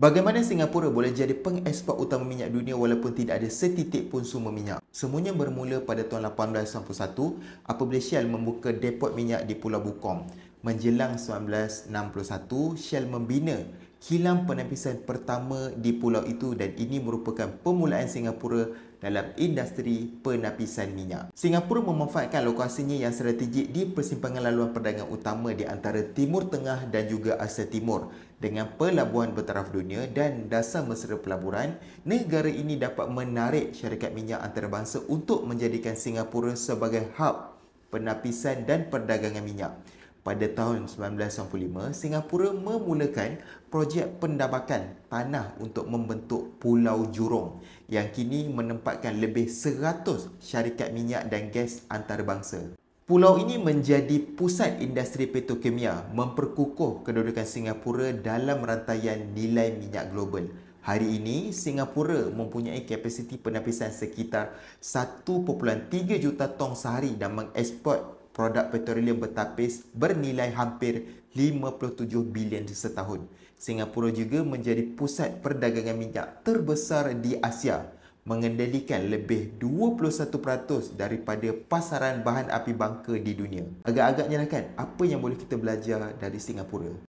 Bagaimana Singapura boleh jadi pengeksport utama minyak dunia walaupun tidak ada setitik pun sumber minyak? Semuanya bermula pada tahun 1891 apabila Shell membuka depot minyak di Pulau Bukom. Menjelang 1961, Shell membina kilang penapisan pertama di pulau itu dan ini merupakan permulaan Singapura dalam industri penapisan minyak. Singapura memanfaatkan lokasinya yang strategik di persimpangan laluan perdagangan utama di antara Timur Tengah dan juga Asia Timur. Dengan pelabuhan bertaraf dunia dan dasar mesra pelaburan, negara ini dapat menarik syarikat minyak antarabangsa untuk menjadikan Singapura sebagai hub penapisan dan perdagangan minyak. Pada tahun 1995, Singapura memulakan projek pendabakan tanah untuk membentuk Pulau Jurong yang kini menempatkan lebih 100 syarikat minyak dan gas antarabangsa. Pulau ini menjadi pusat industri petrokemia, memperkukuh kedudukan Singapura dalam rantaian nilai minyak global. Hari ini, Singapura mempunyai kapasiti penapisan sekitar 1.3 juta tong sehari dan mengeksport produk petroleum bertapis bernilai hampir 57 bilion setahun. Singapura juga menjadi pusat perdagangan minyak terbesar di Asia, mengendalikan lebih 21% daripada pasaran bahan api bangka di dunia. Agak-agaknya lah kan, apa yang boleh kita belajar dari Singapura?